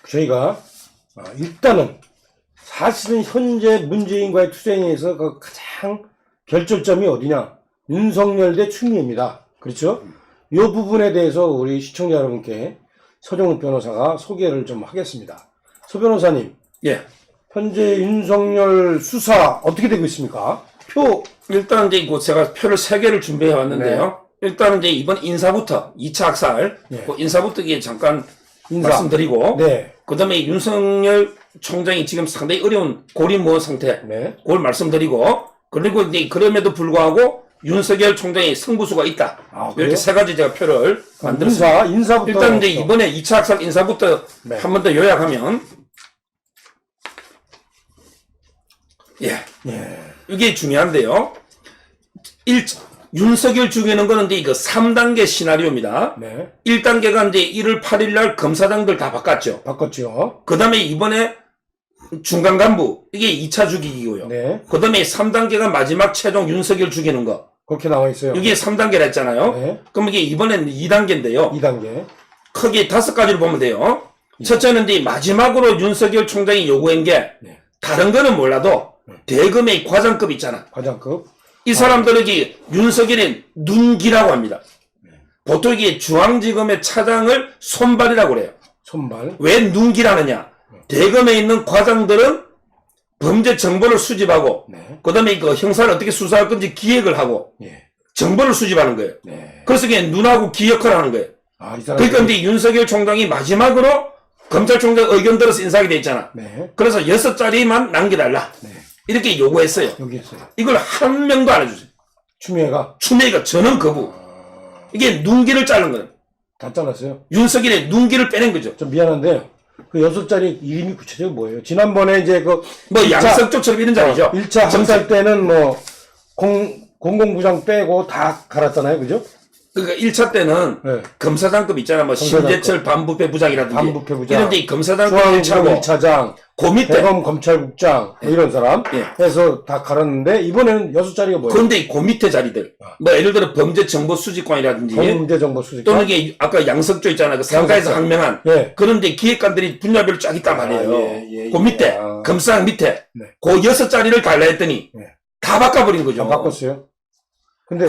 저희가 일단은 사실은 현재 문재인과의 투쟁에서 그 가장 결절점이 어디냐? 윤석열 대 추미애입니다. 그렇죠? 이 부분에 대해서 우리 시청자 여러분께 서정훈 변호사가 소개를 좀 하겠습니다. 서 변호사님, 예. 현재 윤석열 수사 어떻게 되고 있습니까? 일단 이제 제가 표를 3개를 준비해 왔는데요. 일단은 이제 이번 인사부터 2차 학살, 그 인사부터 이게 잠깐 말씀드리고, 그 다음에 윤석열 총장이 지금 상당히 어려운 고립무원 상태, 그걸 말씀드리고, 그리고 이제 그럼에도 불구하고 윤석열 총장의 승부수가 있다. 이렇게 3가지 제가 표를 만들었습니다. 인사부터. 일단 이제 이번에 2차 학살 인사부터 한 번 더 요약하면, 이게 중요한데요. 윤석열 죽이는 거는 이제 이거 3단계 시나리오입니다. 1단계가 이제 1월 8일 날 검사장들 다 바꿨죠. 그 다음에 이번에 중간 간부, 이게 2차 죽이기고요. 그 다음에 3단계가 마지막 최종 윤석열 죽이는 거. 그렇게 나와 있어요. 이게 3단계라 했잖아요. 그럼 이게 이번에는 2단계인데요. 2단계. 크게 5가지를 보면 돼요. 첫째는 이제 마지막으로 윤석열 총장이 요구한 게, 다른 거는 몰라도 대검의 과장급 있잖아. 과장급. 이 사람들에게 윤석열의 눈기라고 합니다. 보통 이게 중앙지검의 차장을 손발이라고 그래요. 손발. 왜 눈기라느냐? 대검에 있는 과장들은 범죄 정보를 수집하고, 그 다음에 그 형사를 어떻게 수사할 건지 기획을 하고, 정보를 수집하는 거예요. 그래서 그게 눈하고 기억을 하는 거예요. 그러니까 이제 윤석열 총장이 마지막으로 검찰총장 의견 들어서 인사하게 돼 있잖아. 그래서 6자리만 남겨달라. 이렇게 요구했어요. 이걸 한 명도 안 해주세요. 추미애가 전원 거부. 이게 눈기를 자른 거예요. 다 잘랐어요. 윤석열의 눈기를 빼낸 거죠. 좀 미안한데요. 그 6자리 이름이 구체적으로 뭐예요? 지난번에 이제 양석조처럼 이런 자리죠. 1차 항살 때는 공공부장 빼고 다 갈았잖아요. 그죠? 그러니까 1차 때는 검사장급 있잖아. 신재철 반부패 부장이라든지. 이런데 검사장급 1차고 1차장, 그 밑에 대검 검찰국장 이런 사람 해서 다 갈았는데 이번에는 6자리가 뭐예요? 그런데 그 밑에 자리들. 예를 들어 범죄정보수집관이라든지 또는 이게 아까 양석조 있잖아. 그 상가에서 항명한 그런데 기획관들이 분야별로 쫙 있단 말이에요. 그 밑에 검사장 밑에 그 6자리를 달라 했더니 다 바꿔버린 거죠. 다 바꿨어요. 근데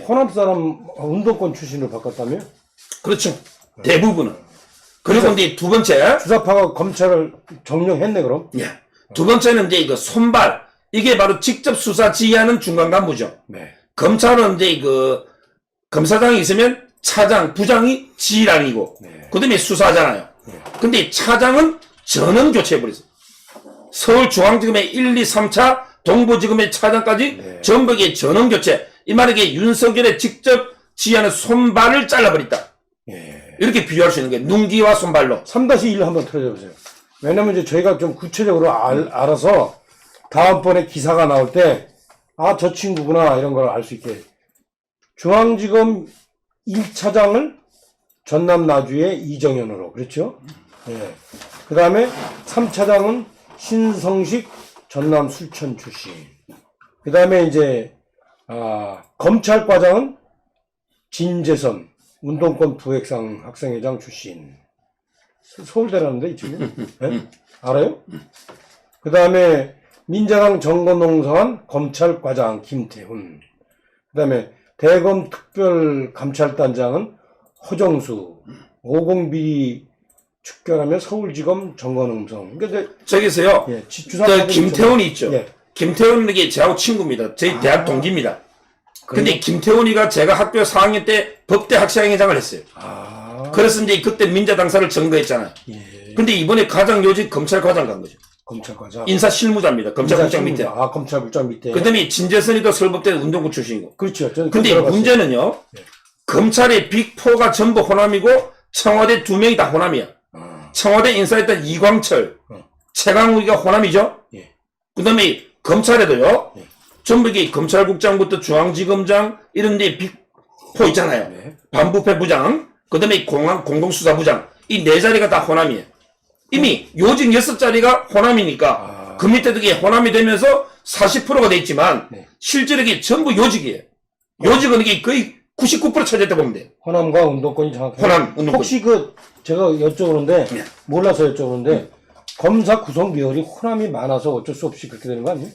호남 사람 운동권 출신을 바꿨다며? 그렇죠. 대부분은. 그리고 이제 두 번째. 주사파가 검찰을 점령했네, 그럼? 두 번째는 이제 이거 손발. 이게 바로 직접 수사 지휘하는 중간 간부죠. 검찰은 이제 검사장이 있으면 차장, 부장이 지휘관이고, 그 다음에 수사하잖아요. 근데 차장은 전원 교체해버렸어요. 서울중앙지검의 1, 2, 3차, 동부지검의 차장까지 전부 전원 교체. 이 말에 윤석열의 직접 지휘하는 손발을 잘라버렸다. 이렇게 비유할 수 있는 게 눈기와 손발로. 3-1 한번 틀어줘보세요. 왜냐면 이제 저희가 좀 구체적으로 알아서 다음번에 기사가 나올 때, 저 친구구나, 이런 걸 알 수 있게. 중앙지검 1차장을 전남 나주의 이정현으로, 그렇죠? 그 다음에 3차장은 신성식 전남 술천 출신. 그 다음에 이제, 검찰과장은 진재선, 운동권 부획상 학생회장 출신. 서울대라는데, 이 친구? 알아요? 그 다음에 민자당 정건농성한 검찰과장 김태훈. 그 다음에 대검 특별감찰단장은 허정수. 50비리 축결하며 서울지검 정건농성. 그러니까 저기서요. 김태훈이 있죠. 김태훈은 이게 저하고 친구입니다. 저희 대학 동기입니다. 근데 김태훈이가 제가 학교 4학년 때 법대 학생회장을 했어요. 그래서 이제 그때 민자당사를 증거했잖아요. 근데 이번에 가장 요직 검찰과장 간 거죠. 검찰과장. 인사실무자입니다. 검찰국장 밑에. 검찰국장 밑에. 그 다음에 진재선이도 서울법대 운동부 출신이고. 그렇죠. 근데 문제는요. 검찰의 빅4가 전부 호남이고 청와대 2명이 다 호남이야. 청와대 인사했던 이광철, 최강욱이가 호남이죠. 그 다음에 검찰에도요. 전부 이게 검찰국장부터 중앙지검장 이런 데 빅4 있잖아요. 반부패 부장, 그 다음에 공공수사부장 이 4자리가 다 호남이에요. 이미 요직 6자리가 호남이니까 그 밑에도 이게 호남이 되면서 40%가 돼 있지만 실제로 이게 전부 요직이에요. 요직은 이게 거의 99% 차지했다 보면 돼요. 호남과 운동권이 정확해요. 호남, 운동권. 혹시 제가 여쭤보는데, 네. 몰라서 여쭤보는데, 검사 구성 비율이 호남이 많아서 어쩔 수 없이 그렇게 되는 거 아니에요?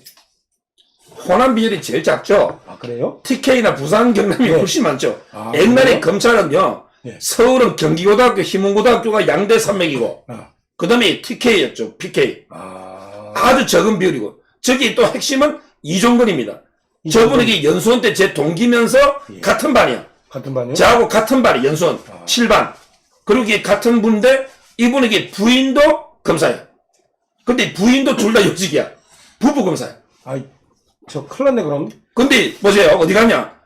호남 비율이 제일 작죠. 아, 그래요? TK나 부산, 경남이 네. 훨씬 많죠. 아, 옛날에 그래요? 검찰은요, 네. 서울은 경기고등학교, 희문고등학교가 양대 산맥이고, 아, 그 다음에 TK였죠, PK. 아, 아주 적은 비율이고, 저기 또 핵심은 이종건입니다. 저분에게 연수원 때 제 동기면서 예. 같은 반이야. 같은 반이요? 저하고 같은 반이 연수원, 아. 7반. 그리고 이게 같은 분인데, 이분에게 부인도 검사야. 근데 부인도 둘 다 요직이야. 부부 검사야. 아이, 저 큰일 났네, 그럼. 근데 보세요. 어디 가냐?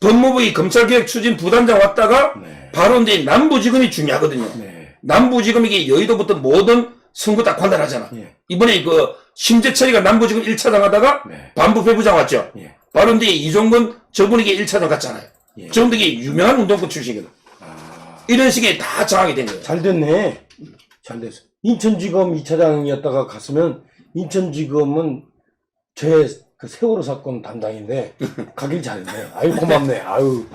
법무부의 검찰개혁 추진 부단장 왔다가 네. 바로 이제 남부지검이 중요하거든요. 네. 남부지검이 여의도부터 모든 선거 다 관할하잖아. 예. 이번에 그 심재철이가 남부지검 1차장 하다가 네. 반부패부장 왔죠. 예. 바로 이제 이종건 저분에게 1차장 갔잖아요. 예. 저분 되게 유명한 운동권 출신이거든. 아, 이런 식의 다 장악이 된 거예요. 잘 됐네. 잘 됐어. 인천지검 2차장이었다가 갔으면, 인천지검은 그 세월호 사건 담당인데, 가길 잘했네. 아유, 고맙네. 아유,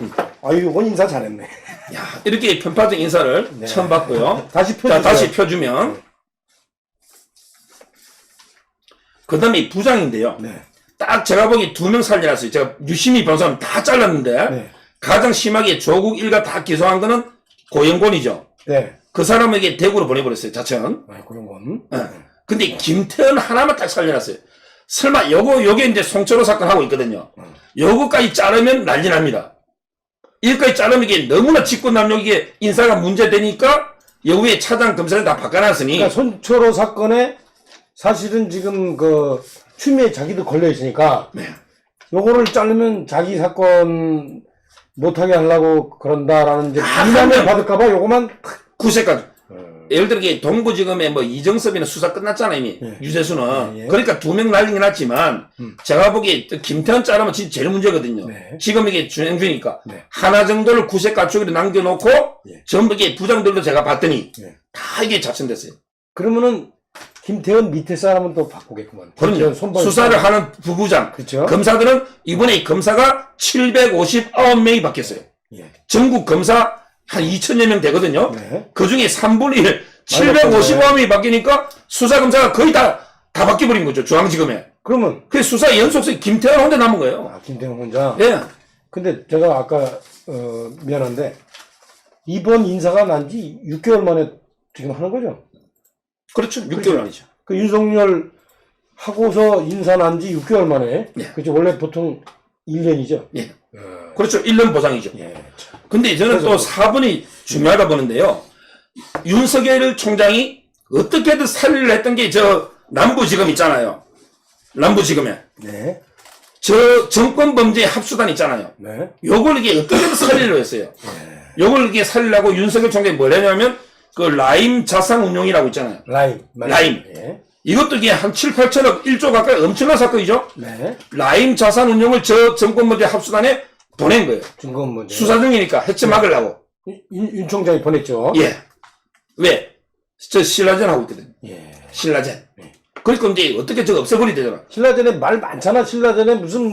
이건 인사 잘했네. 야, 이렇게 편파적 인사를 네. 처음 받고요. 다시 자, 펴주세요. 다시 펴주면. 그 다음에 부장인데요. 네. 딱 제가 보기 2명 살려놨어요. 제가 유심히 본 사람 다 잘랐는데, 네. 가장 심하게 조국 일가 다 기소한 거는 고영곤이죠. 네. 그 사람에게 대구로 보내버렸어요, 자천. 아, 그런 건. 예. 근데 김태현 하나만 딱 살려놨어요. 설마 요게 이제 송철호 사건 하고 있거든요. 요거까지 자르면 난리 납니다. 이거까지 자르면 이게 너무나 직권남용 이게 인사가 문제되니까 여기에 차장 검사를 다 바꿔놨으니. 그러니까 손철호 사건에 사실은 지금 추미애 자기도 걸려 있으니까 네. 요거를 자르면 자기 사건 못하게 하려고 그런다라는 이제 아, 비난을 하면- 받을까봐 요거만 구세까지. 예를 들어 이게 동부지검에 뭐 이정섭이나 수사 끝났잖아요 이미. 예. 유재수는. 예. 그러니까 2명 날리긴 했지만 제가 보기에 김태현 자르면 진짜 제일 문제거든요. 네. 지금 이게 진행 중이니까 네. 하나 정도를 구색 가축으로 남겨놓고 예. 전부 이게 부장들도 제가 봤더니 예. 다 이게 자천됐어요. 그러면은 김태현 밑에 사람은 또 바꾸겠구만. 그럼요. 김태현 손발 수사를 사람. 하는 부부장. 그렇죠. 검사들은 이번에 검사가 759명이 바뀌었어요. 예. 전국 검사 한 2천여 명 되거든요. 네. 그 중에 3분의 1, 많이 759명이 바뀌니까 수사검사가 거의 다 바뀌어버린 거죠. 중앙지검에. 그러면 그 수사 연속성이 김태현 혼자 남은 거예요. 김태현 혼자. 예. 근데 제가 아까 미안한데 이번 인사가 난 지 6개월 만에 지금 하는 거죠? 그렇죠. 6개월 아니죠. 그 윤석열 하고서 인사 난 지 6개월 만에. 예. 그죠? 원래 보통 1년이죠? 예. 그렇죠. 1년 보상이죠. 예. 근데 저는 또 4번이 중요하다 보는데요. 윤석열 총장이 어떻게든 살리려 했던 게 저 남부지검 있잖아요. 남부지검에. 네. 저 정권범죄 합수단 있잖아요. 네. 요걸 이게 어떻게든 살리려고 했어요. 요걸 이렇게 살리려고 윤석열 총장이 뭘 했냐면 그 라임 자산운용이라고 있잖아요. 라임. 예. 이것도 이게 한 7, 8천억 1조 가까이 엄청난 사건이죠. 네. 라임 자산운용을 저 정권범죄 합수단에 보낸 거예요. 중건 문제. 수사 중이니까 해체 막으려고. 윤 총장이 보냈죠? 예. 왜? 저 신라젠 하고 있거든. 예. 신라젠. 그러니까 이제 어떻게 저거 없애버리야 되잖아. 신라전에 말 많잖아. 신라전에 무슨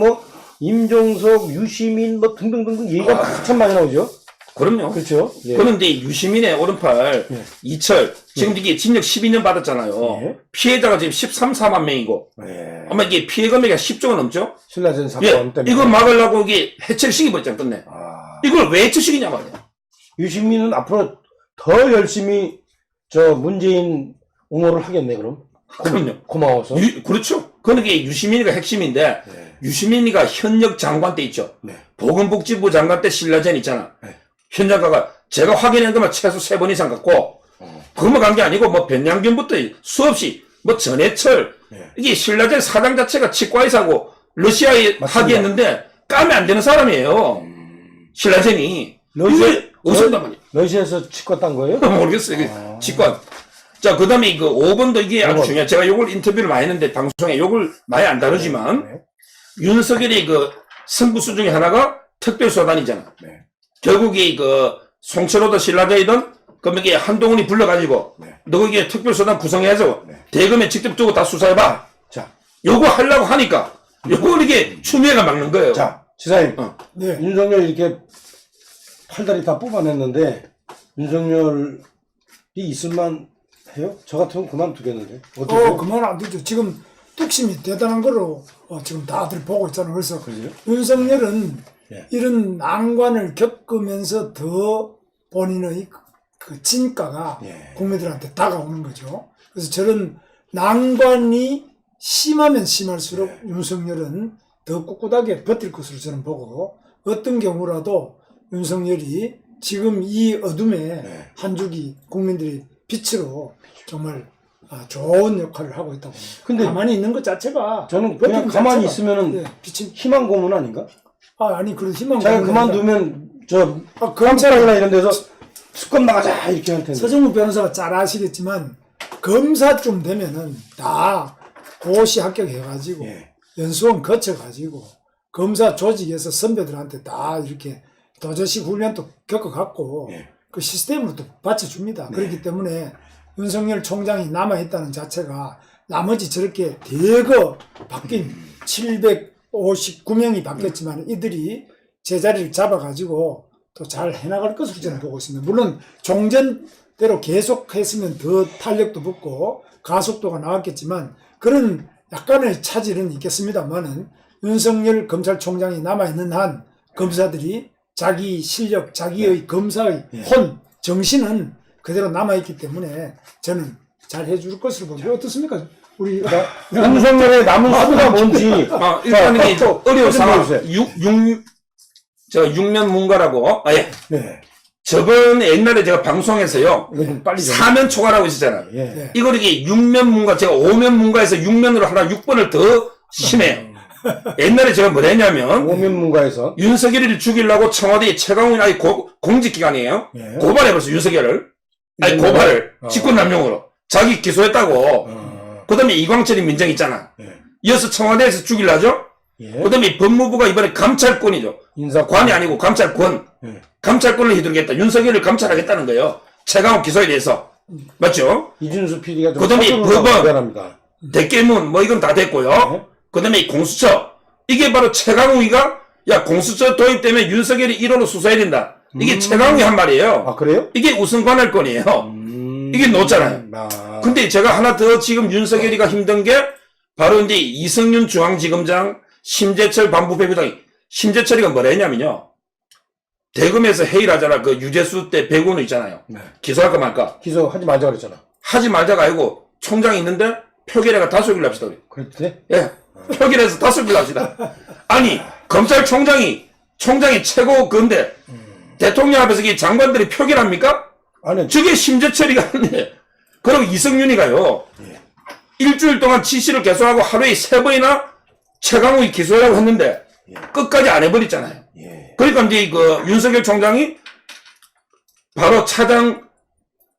임종석, 유시민 등등등등 얘기가 참 많이 나오죠? 그럼요. 그렇죠? 예. 그런데 유시민의 오른팔, 예. 이철, 지금 이게 징역 12년 받았잖아요. 예. 피해자가 지금 13, 4만 명이고. 예. 아마 이게 피해 금액이 10조가 넘죠? 신라전 사건 예. 때문에. 이걸 막으려고 이게 해체를 시켜버렸잖아, 끝내. 아. 이걸 왜 해체시키냐 말이야. 유시민은 앞으로 더 열심히 문재인 옹호를 하겠네, 그럼. 그럼요. 고마워서. 그렇죠. 그게 유시민이가 핵심인데, 네. 유시민이가 현역 장관 때 있죠. 네. 보건복지부 장관 때 신라젠 있잖아. 네. 현장가가 제가 확인한 것만 최소 3번 이상 갖고, 그것만 간 게 아니고, 변양균부터 수없이, 전해철, 네. 이게 신라젠 사장 자체가 치과의사고, 러시아에 맞습니다. 하게 했는데, 까면 안 되는 사람이에요. 신라젠이. 이게 없었단 말이야. 러시아에서 치과 딴 거예요? 모르겠어요. 이게 치과. 자, 그 다음에 5번도 이게 아주 5번. 중요해. 제가 요걸 인터뷰를 많이 했는데, 방송에 요걸 많이 안 다루지만, 네. 윤석열의 승부수 중에 하나가 특별수사단이잖아. 네. 결국에 송철호든 신라전이든, 그럼 이게 한동훈이 불러가지고, 네. 너 이게 특별수사단 구성해서, 네. 대검에 직접 두고 다 수사해봐. 자, 요거 하려고 하니까, 요걸 이게 추미애가 막는 거예요. 자, 지사님. 어. 네. 윤석열 이렇게 팔다리 다 뽑아냈는데 윤석열이 있을만 해요? 저 같으면 그만두겠는데. 어떠세요? 그만 안 되죠. 지금 뚝심이 대단한 거로 지금 다들 보고 있잖아요. 그래서 그러세요? 윤석열은 예. 이런 난관을 겪으면서 더 본인의 그 진가가 예. 국민들한테 다가오는 거죠. 그래서 저런 난관이 심하면 심할수록 예. 윤석열은 더 꿋꿋하게 버틸 것으로 저는 보고, 어떤 경우라도 윤석열이 지금 이 어둠에 예. 한 줄기 국민들이 빛으로 정말 좋은 역할을 하고 있다고 봅니다. 근데 가만히 있는 것 자체가, 저는 그냥 가만히 자체가, 있으면은 예, 빛이 희망 고문 아닌가? 아니 그런 희망. 자기가 그만두면 저 검찰 깜짝이나 이런 데서 수검 나가자 이렇게 할 텐데. 서정무 변호사가 잘 아시겠지만 검사쯤 되면은 다 고시 합격해가지고 예. 연수원 거쳐가지고 검사 조직에서 선배들한테 다 이렇게 도저시 훈련도 겪어갖고 예. 그 시스템으로 또 받쳐줍니다. 네. 그렇기 때문에 윤석열 총장이 남아있다는 자체가 나머지 저렇게 대거 바뀐 759명이 바뀌었지만 이들이 제자리를 잡아가지고 또 잘 해나갈 것으로 저는 보고 있습니다. 물론 종전대로 계속했으면 더 탄력도 붙고 가속도가 나왔겠지만 그런 약간의 차질은 있겠습니다만은 윤석열 검찰총장이 남아있는 한 검사들이 자기 실력, 자기의 검사의 혼, 정신은 그대로 남아있기 때문에 저는 잘 해줄 것으로 봅니다. 어떻습니까? 우리 윤석열의 남은 수가 뭔지. 일단 이게 또 어려운 상황. 해주세요. 육면문가라고. 예. 네. 저번에 옛날에 제가 방송에서요. 이거 좀 빨리 좀. 사면 초과라고 있었잖아요. 예. 네. 이걸 이게 육면문가, 제가 오면문가에서 육면으로 하나 6번을 더 심해요. 옛날에 제가 뭐 했냐면, 오면문가에서. 윤석열이를 죽이려고 청와대에 최강훈이 아예 공직기관이에요. 예. 고발해버렸어, 윤석열을. 아니, 고발을. 직권남용으로. 자기 기소했다고. 그 다음에 이광철이 민정 있잖아. 예. 이어서 청와대에서 죽이려죠? 예. 그 다음에 법무부가 이번에 감찰권이죠. 관이 아니고 감찰권. 예. 감찰권을 휘두르겠다. 윤석열을 감찰하겠다는 거예요. 최강욱 기소에 대해서. 맞죠? 이준수 PD가 좀 그다음에 서두르다고 법원. 미안합니다. 대깨문, 뭐 이건 다 됐고요. 네. 그 다음에 공수처. 이게 바로 최강욱이가, 야, 공수처 도입 때문에 윤석열이 1호로 수사해야 된다. 이게 최강욱이 한 말이에요. 아, 그래요? 이게 우선 관할권이에요. 이게 놓잖아요. 근데 제가 하나 더 지금 윤석열이가 힘든 게 바로 이제 이승윤 중앙지검장, 심재철 반부패부장이, 심재철이가 뭐라 했냐면요. 대검에서 회의를 하잖아. 그 유재수 때 배구는 있잖아요. 네. 기소할까 말까? 기소하지 말자 그랬잖아. 하지 말자가 아니고 총장이 있는데 표결회가 다수결로 합시다. 우리. 그랬대? 예. 표결해서 다수결로 합시다. 아니, 검찰총장이 최고 건데 대통령 앞에서 이 장관들이 표결합니까? 아니, 저게 심재철이가 하는데 그리고 이승윤이가요. 일주일 동안 지시를 계속하고 하루에 3번이나 최강욱이 기소하라고 했는데 끝까지 안 해버렸잖아요. 예. 그러니까 이제 그 윤석열 총장이 바로 차장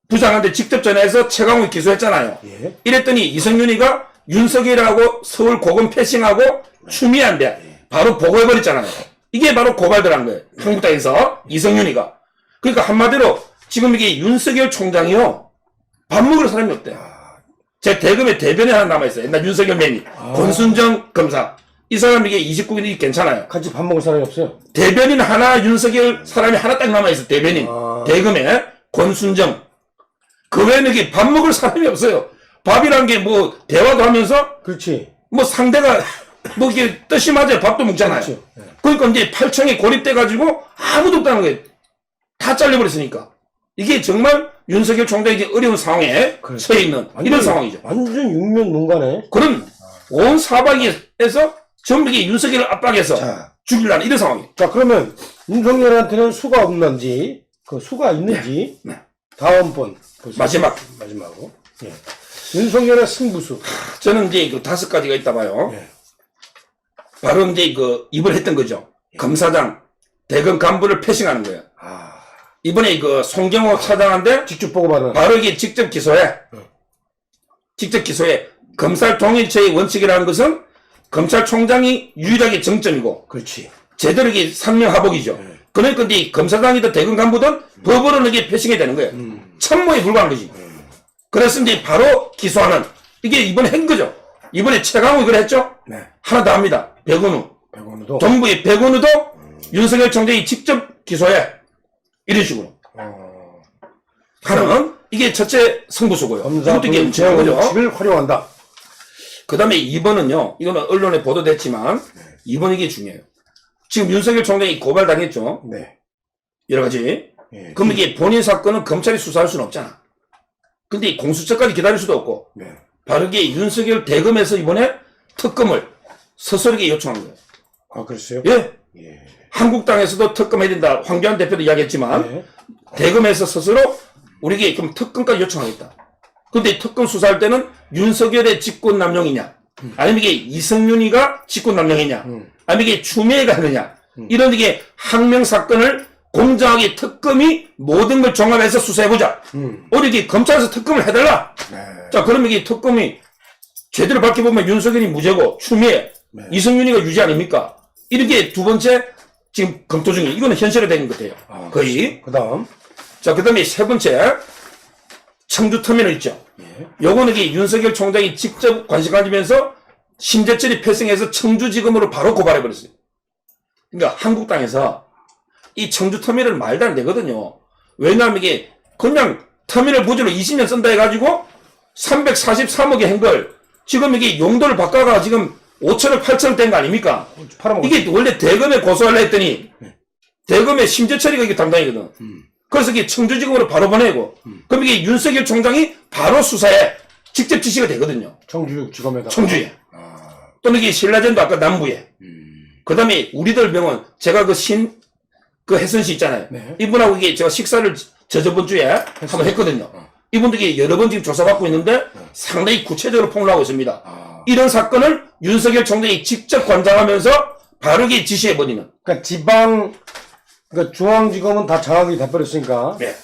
부장한테 직접 전화해서 최강욱이 기소했잖아요. 예. 이랬더니 이승윤이가 윤석열하고 서울 고검 패싱하고 추미애한테 바로 보고해버렸잖아요. 이게 바로 고발들한 거예요. 한국당에서 이승윤이가. 그러니까 한마디로 지금 이게 윤석열 총장이요. 밥 먹을 사람이 없대요. 제 대검에 대변에 하나 남아있어요. 옛날 윤석열 매니. 권순정 검사. 이 사람 이게 29인이 괜찮아요. 같이 밥 먹을 사람이 없어요. 대변인 하나, 윤석열 사람이 하나 딱 남아있어. 대변인. 대검에 권순정. 그 외에는 이게 밥 먹을 사람이 없어요. 밥이란 게 뭐 대화도 하면서 그렇지. 뭐 상대가 뭐 이게 뜻이 맞아요. 밥도 먹잖아요. 그렇죠. 예. 그러니까 이제 8청에 고립돼가지고 아무도 없다는 거예요. 다 잘려버렸으니까. 이게 정말 윤석열 총장이 이제 어려운 상황에 처해 있는 이런 상황이죠. 완전 육면문가네. 그런 온 사방에서 전부 이게 윤석열을 압박해서 자. 죽이려는 이런 상황이에요. 자, 그러면 윤석열한테는 수가 없는지, 그 수가 있는지, 네. 다음번 보세요. 마지막으로. 예. 윤석열의 승부수. 저는 이제 그 5가지가 있다 봐요. 예. 바로 이제 그 이번에 했던 거죠. 검사장, 대검 간부를 패싱하는 거예요. 아, 이번에 그 송경호 차장한테 직접 보고 받은. 바로 이게 직접 기소해. 직접 기소해. 검찰 통일체의 원칙이라는 것은 검찰총장이 유일하게 정점이고 그렇지. 제대로 이게 상명하복이죠. 그러니까 이제 검사장이든 대검 간부든 법으로는 이게 패싱해야 되는 거예요. 참모에 불과한 거지. 그래서 이제 바로 기소하는 이게 이번에 한 거죠. 이번에 최강욱이 그래 했죠. 네. 하나 더 합니다. 백원우. 백원우도. 정부의 백원우도 윤석열 총장이 직접 기소해. 이런 식으로. 하나는 이게 첫째 승부수고요. 검사 이것도 이게 문제인 거죠. 을 활용한다. 그 다음에 2번은요, 이거는 언론에 보도됐지만, 2번 이게 중요해요. 지금 윤석열 총장이 고발당했죠. 네. 여러 가지. 예. 그럼 이게 본인 사건은 검찰이 수사할 수는 없잖아. 근데 공수처까지 기다릴 수도 없고, 네. 바로 이게 윤석열 대검에서 이번에 특검을 스스로에게 요청한 거예요. 아, 그랬어요? 예. 예. 한국당에서도 특검해야 된다. 황교안 대표도 이야기했지만, 네. 대검에서 스스로 우리에게 그럼 특검까지 요청하겠다. 근데 특검 수사할 때는 윤석열의 직권남용이냐, 아니면 이게 이승윤이가 직권남용이냐, 아니면 이게 추미애가 하느냐, 이런 이게 항명 사건을 공정하게 특검이 모든 걸 종합해서 수사해보자. 우리 이게 검찰에서 특검을 해달라. 네. 자, 그러면 이게 특검이 제대로 밝혀보면 윤석열이 무죄고, 추미애, 네. 이승윤이가 유죄 아닙니까? 이렇게 두 번째 지금 검토 중에, 이거는 현실화된 것 같아요. 아, 거의. 그 다음. 자, 그 다음에 세 번째, 청주터미널 있죠. 예. 요거는 이게 윤석열 총장이 직접 관심 가지면서 심재철이 패싱해서 청주지검으로 바로 고발해버렸어요. 그러니까 한국당에서 이 청주터미널 말도 안 되거든요. 왜냐하면 이게 그냥 터미널 부지로 20년 쓴다 해가지고 343억에 한 걸 지금 이게 용도를 바꿔가 지금 5천억, 8천억 된 거 아닙니까? 팔아먹었어. 이게 원래 대검에 고소하려 했더니 대검에 심재철이가 이게 담당이거든. 그래서 이게 청주지검으로 바로 보내고 그럼 이게 윤석열 총장이 바로 수사에 직접 지시가 되거든요. 청주지검에다가. 청주에. 아. 또는 이게 신라젠도 아까 남부에. 그 다음에 우리들 병원, 제가 그 혜선씨 있잖아요. 네. 이분하고 이게 제가 식사를 저번 주에 한번 했거든요. 이분도 이게 여러 번 지금 조사받고 있는데 상당히 구체적으로 폭로하고 있습니다. 아. 이런 사건을 윤석열 총장이 직접 관장하면서 바로 이게 지시해버리는. 그러니까 그러니까 중앙지검은 다 장악이 돼버렸으니까. 네.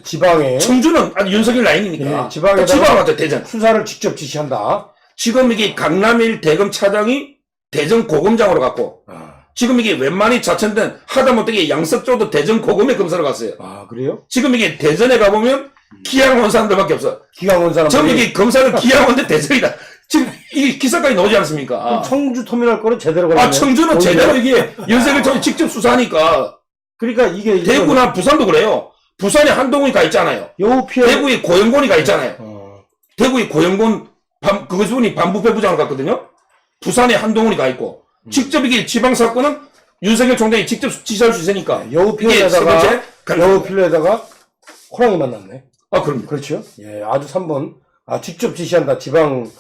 지방에. 청주는 아주 윤석열 라인이니까. 예, 지방에다가 지방한테 대전. 수사를 직접 지시한다. 지금 이게 강남일 대검 차장이 대전 고검장으로 갔고, 아. 지금 이게 웬만히 자천된 하다못해 양석조도 대전 고검에 검사를 갔어요. 아, 그래요? 지금 이게 대전에 가보면 기양 온 사람들밖에 없어. 기강 온 사람들이. 전부 이게 검사는 기양 온데 대전이다. 지금 이게 기사까지 나오지 않습니까? 그럼 청주터미널 거는 제대로 걸렸네. 청주는 제대로 이게 윤석열 총장이 직접 수사하니까. 그러니까 이게. 대구나 부산도 그래요. 부산에 한동훈이 가 있잖아요. 여우 피해. 대구에 고영곤이 가 있잖아요. 대구에 고영곤, 그분이 반부패 부장을 갔거든요. 부산에 한동훈이 가 있고. 직접 이게 지방사건은 윤석열 총장이 직접 지시할 수 있으니까. 여우 이게 세 번째. 여우 필레에다가 호랑이 만났네. 아, 그럼요. 그렇죠. 예, 아주 3번. 아, 직접 지시한다. 지방,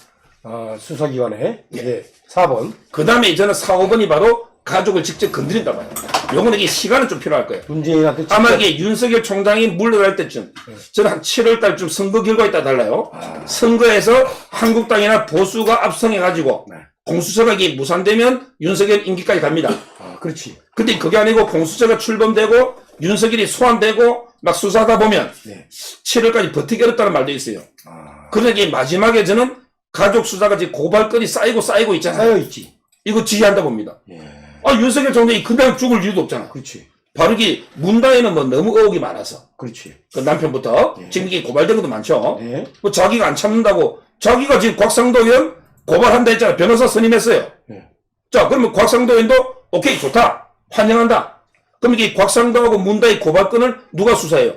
수사기관에. 예, 4번. 그 다음에 저는 4, 5번이 바로 가족을 직접 건드린다 봐요. 요거는 이게 시간은 좀 필요할 거예요. 문재인한테 직접. 아마 이게 윤석열 총장이 물러날 때쯤, 저는 한 7월 달쯤 선거 결과에 따라 달라요. 선거에서 한국당이나 보수가 압승해가지고, 공수처가 이게 무산되면 윤석열 임기까지 갑니다. 아, 그렇지. 근데 그게 아니고 공수처가 출범되고, 윤석열이 소환되고, 막 수사하다 보면, 네. 7월까지 버티기 어렵다는 말도 있어요. 아. 그러니까 이게 마지막에 저는 가족 수사가 지금 고발건이 쌓이고 있잖아요. 쌓여있지. 이거 지시한다 봅니다. 예. 아, 윤석열 총장이 그날 죽을 이유도 없잖아. 그렇지. 바로 이게 문다에는 뭐 너무 의혹이 많아서. 그렇지. 그 남편부터. 지금 이게 고발된 것도 많죠. 네. 뭐 자기가 안 참는다고. 자기가 지금 곽상도 의원 고발한다 했잖아. 변호사 선임했어요. 네. 자, 그러면 곽상도 의원도 오케이, 좋다. 환영한다. 그럼 이게 곽상도하고 문다의 고발건을 누가 수사해요?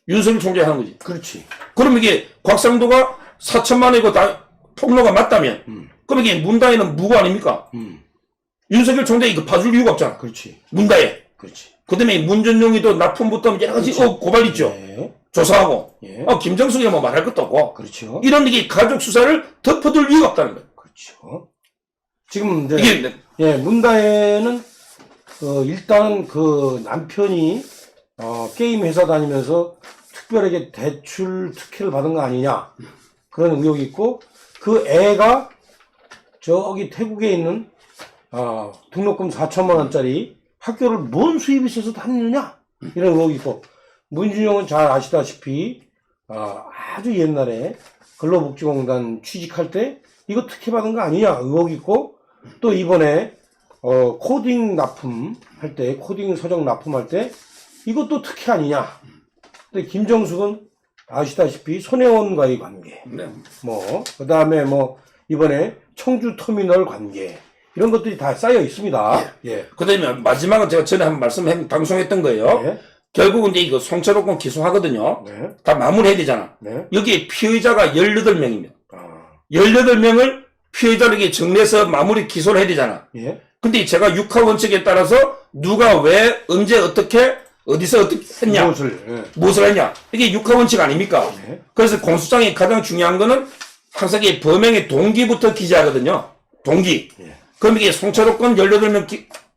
윤석열 총장이 하는 거지. 그렇지. 그럼 이게 곽상도가 4천만 원이고 폭로가 맞다면, 그럼 이게 문다에는 무고 아닙니까? 윤석열 총장이 그 봐줄 이유가 없잖아. 그렇지. 문다에. 그렇지. 그 다음에 문전용이도 납품부터 여러 가지 고발 있죠. 네. 조사하고. 예. 김정숙이가 뭐 말할 것도 없고. 그렇죠. 이런 게 가족 수사를 덮어둘 이유가 없다는 거예요. 그렇죠. 지금 이제. 이게, 예, 문다에는, 일단은 그 남편이, 게임 회사 다니면서 특별하게 대출 특혜를 받은 거 아니냐. 그런 의혹이 있고, 그 애가 저기 태국에 있는, 등록금 4천만 원짜리 학교를 뭔 수입이 있어서 다니느냐. 이런 의혹이 있고, 문준영은 잘 아시다시피, 아주 옛날에 근로복지공단 취직할 때 이거 특혜 받은 거 아니냐 의혹이 있고, 또 이번에 코딩 납품 할 때, 코딩 서적 납품할 때 이것도 특혜 아니냐. 근데 김정숙은 아시다시피 손혜원과의 관계, 네. 그 다음에 이번에 청주터미널 관계, 이런 것들이 다 쌓여 있습니다. 예. 그 다음에 마지막은 제가 전에 한번 방송했던 거예요. 예. 결국은 이제 이거 송철호건 기소하거든요. 네. 다 마무리해야 되잖아. 네. 여기에 피의자가 18명입니다. 아. 18명을 피의자에게 정리해서 마무리 기소를 해야 되잖아. 예. 근데 제가 육하 원칙에 따라서 누가 왜 언제 어떻게 어디서 어떻게 했냐 무엇을 했냐 이게 육하 원칙 아닙니까? 네. 그래서 공소장이 가장 중요한 거는 항상 이 범행의 동기부터 기재하거든요. 동기. 예. 그럼 이게 송철호 건 18명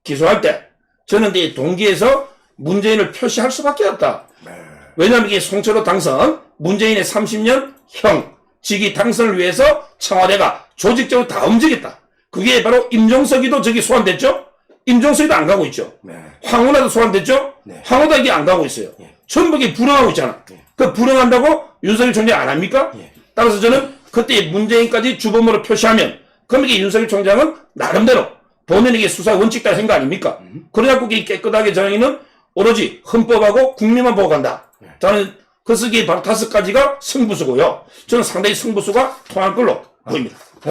기소할 때 저는 이 동기에서 문재인을 표시할 수밖에 없다. 네. 왜냐하면 이게 송철호 당선 문재인의 30년 형 직위 당선을 위해서 청와대가 조직적으로 다 움직였다. 그게 바로 임종석이도 저기 소환됐죠? 임종석이도 안 가고 있죠. 네. 황운하도 소환됐죠? 네. 황운도 이게 안 가고 있어요. 예. 전부 이게 불응하고 있잖아. 예. 그 불응한다고 윤석열 총장 안 합니까? 예. 따라서 저는 그때 문재인까지 주범으로 표시하면 그럼 이게 윤석열 총장은 나름대로 본인에게 수사 원칙 따라 한 거 아닙니까? 그래갖고 이게 깨끗하게 정의는 오로지 헌법하고 국민만 보고 간다. 저는 그래서 이게 바로 5가지가 승부수고요. 저는 상당히 승부수가 통할 걸로 보입니다.